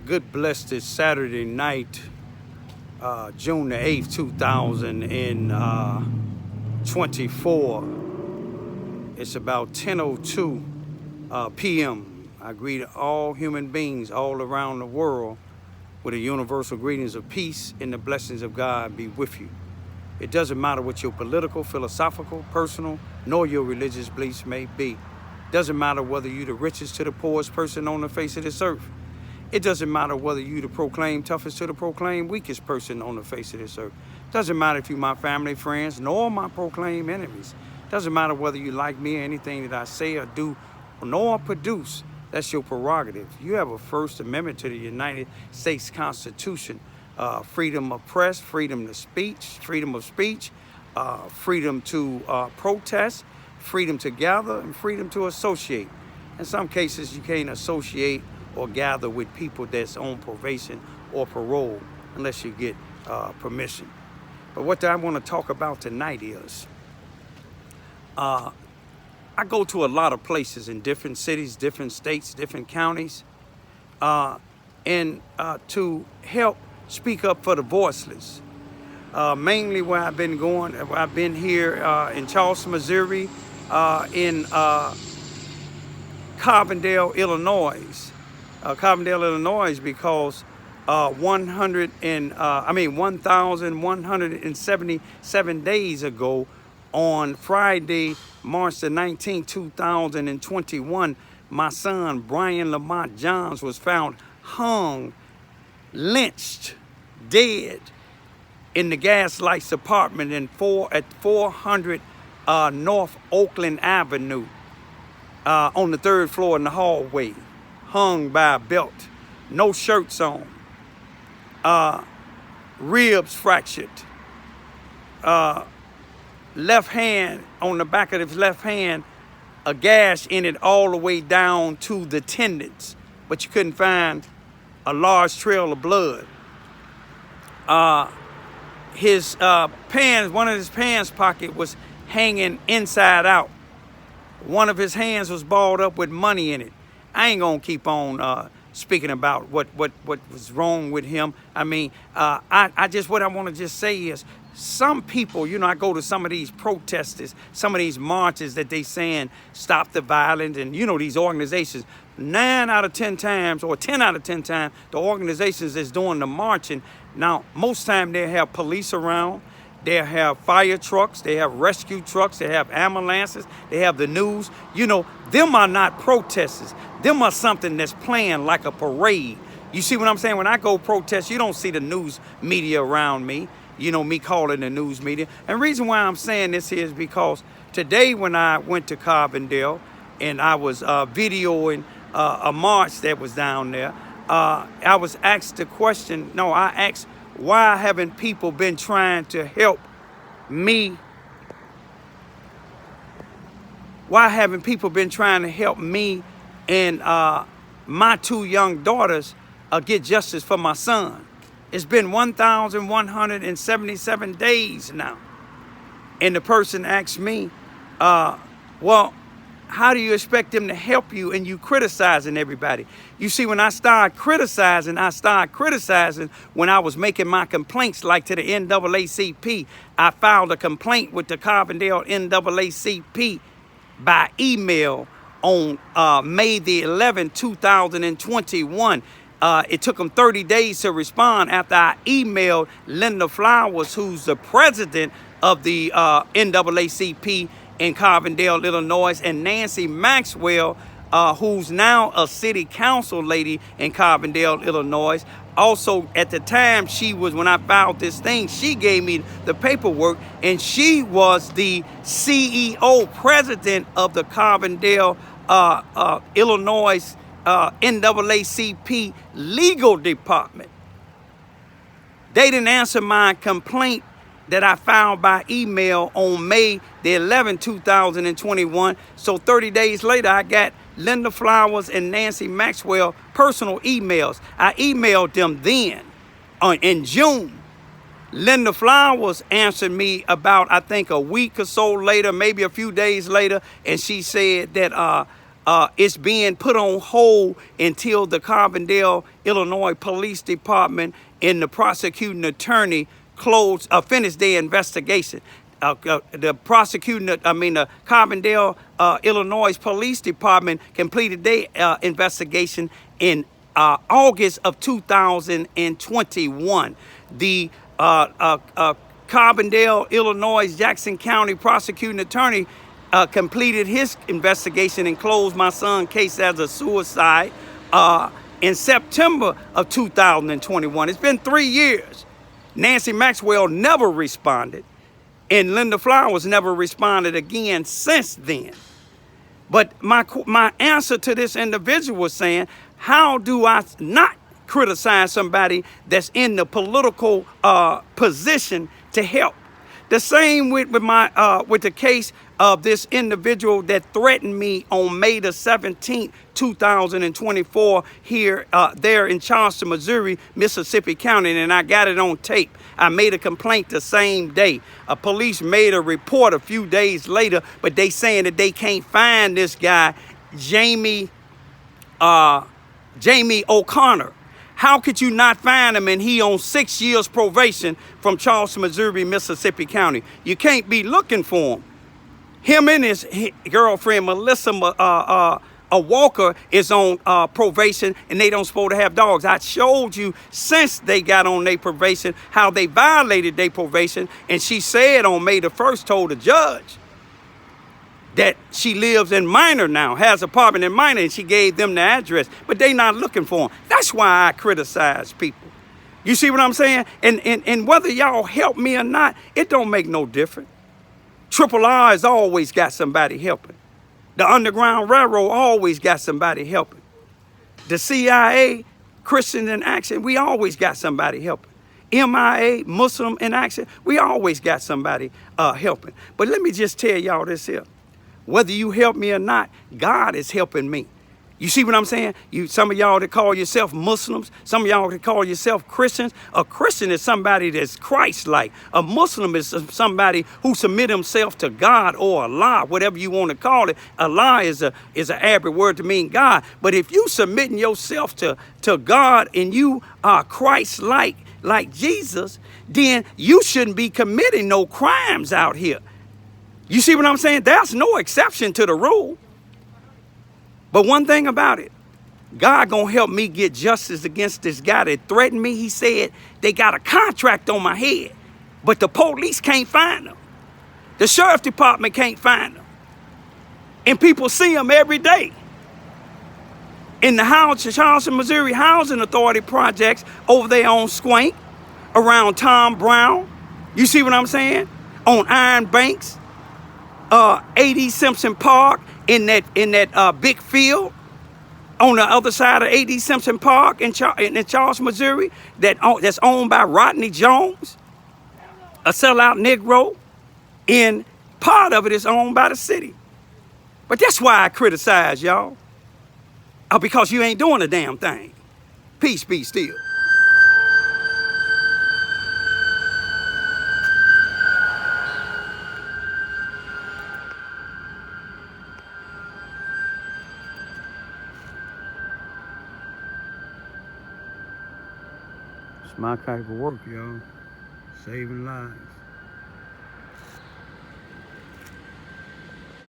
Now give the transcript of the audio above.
Good blessed Saturday night, June the 8th, 2024. It's about 10:02 p.m. I greet all human beings all around the world with the universal greetings of peace and the blessings of God be with you. It doesn't matter what your political, philosophical, personal, nor your religious beliefs may be. Doesn't matter whether you're the richest to the poorest person on the face of this earth. It doesn't matter whether you the proclaim toughest to the proclaim weakest person on the face of this earth. Doesn't matter if you my family, friends, nor my proclaim enemies. Doesn't matter whether you like me or anything that I say or do, nor produce. That's your prerogative. You have a First Amendment to the United States Constitution. Freedom of press, freedom of speech, freedom to protest, freedom to gather, and freedom to associate. In some cases, you can't associate or gather with people that's on probation or parole unless you get permission. But what I want to talk about tonight is, I go to a lot of places in different cities, different states, different counties, and to help speak up for the voiceless. Mainly where I've been going, I've been here in Charleston, Missouri, in Carbondale, Illinois. Because 1,177 days ago, on Friday, March the 19th, 2021, my son, Brian Lamont Johns, was found hung, lynched, dead in the Gaslights apartment at 400 North Oakland Avenue on the third floor in the hallway. Hung by a belt, no shirts on, ribs fractured, left hand, on the back of his left hand, a gash in it all the way down to the tendons, but you couldn't find a large trail of blood. His pants, one of his pants pocket was hanging inside out. One of his hands was balled up with money in it. I ain't gonna keep on speaking about what was wrong with him. I mean, what I want to just say is, some people, I go to some of these protesters, some of these marches that they saying stop the violence, and these organizations, 9 out of 10 times, or 10 out of 10 times, the organizations that's doing the marching, now most time they have police around. They have fire trucks, they have rescue trucks, they have ambulances, they have the news. Them are not protesters. Them are something that's playing like a parade. You see what I'm saying? When I go protest, you don't see the news media around me. Me calling the news media. And the reason why I'm saying this is because today when I went to Carbondale and I was videoing a march that was down there, I was asked the question, I asked, why haven't people been trying to help me? Why haven't people been trying to help me and my 2 young daughters get justice for my son? It's been 1,177 days now. And the person asked me, well, how do you expect them to help you and you criticizing everybody? You see, when I started criticizing when I was making my complaints, like to the NAACP. I filed a complaint with the Carbondale NAACP by email on May the 11th, 2021. It took them 30 days to respond after I emailed Linda Flowers, who's the president of the NAACP in Carbondale, Illinois, and Nancy Maxwell, who's now a city council lady in Carbondale, Illinois. Also, at the time, when I filed this thing, she gave me the paperwork, and she was the CEO, president of the Carbondale, Illinois NAACP legal department. They didn't answer my complaint that I filed by email on May the 11th, 2021. So 30 days later, I got Linda Flowers and Nancy Maxwell personal emails. I emailed them then in June. Linda Flowers answered me about, I think, a week or so later, maybe a few days later, and she said that it's being put on hold until the Carbondale, Illinois Police Department and the prosecuting attorney finish their investigation. The Carbondale, Illinois Police Department completed their investigation in August of 2021. The Carbondale, Illinois, Jackson County prosecuting attorney completed his investigation and closed my son's case as a suicide in September of 2021. It's been 3 years. Nancy Maxwell never responded, and Linda Flowers never responded again since then. But my answer to this individual was saying, how do I not criticize somebody that's in the political position to help? The same with the case of this individual that threatened me on May the 17th, 2024 there in Charleston, Missouri, Mississippi County, and I got it on tape. I made a complaint the same day. Police made a report a few days later, but they saying that they can't find this guy, Jamie O'Connor. How could you not find him and he on 6 years probation from Charleston, Missouri, Mississippi County? You can't be looking for him. Him and his girlfriend, Melissa Walker, is on probation, and they don't supposed to have dogs. I showed you since they got on their probation how they violated their probation, and she said on May the 1st, told the judge that she lives in Minor now, has an apartment in Minor, and she gave them the address, but they not looking for him. That's why I criticize people. You see what I'm saying? And whether y'all help me or not, it don't make no difference. Triple R has always got somebody helping. The Underground Railroad always got somebody helping. The CIA, Christians in Action, we always got somebody helping. MIA, Muslim in Action, we always got somebody helping. But let me just tell y'all this here. Whether you help me or not, God is helping me. You see what I'm saying? Some of y'all that call yourself Muslims, some of y'all that call yourself Christians. A Christian is somebody that's Christ-like. A Muslim is somebody who submit himself to God or Allah, whatever you want to call it. Allah is an Arabic word to mean God. But if you submitting yourself to God and you are Christ-like, like Jesus, then you shouldn't be committing no crimes out here. You see what I'm saying? There's no exception to the rule. But one thing about it, God gonna help me get justice against this guy that threatened me. He said they got a contract on my head, but the police can't find them. The sheriff department can't find them. And people see them every day. In the Charleston, Missouri Housing Authority projects over there on Swank, around Tom Brown. You see what I'm saying? On Iron Banks, A.D. Simpson Park, in that big field on the other side of A.D. Simpson Park in Charleston, Missouri, that's owned by Rodney Jones, a sellout Negro, and part of it is owned by the city. But that's why I criticize y'all, because you ain't doing a damn thing. Peace be still. It's my type of work, y'all. Saving lives.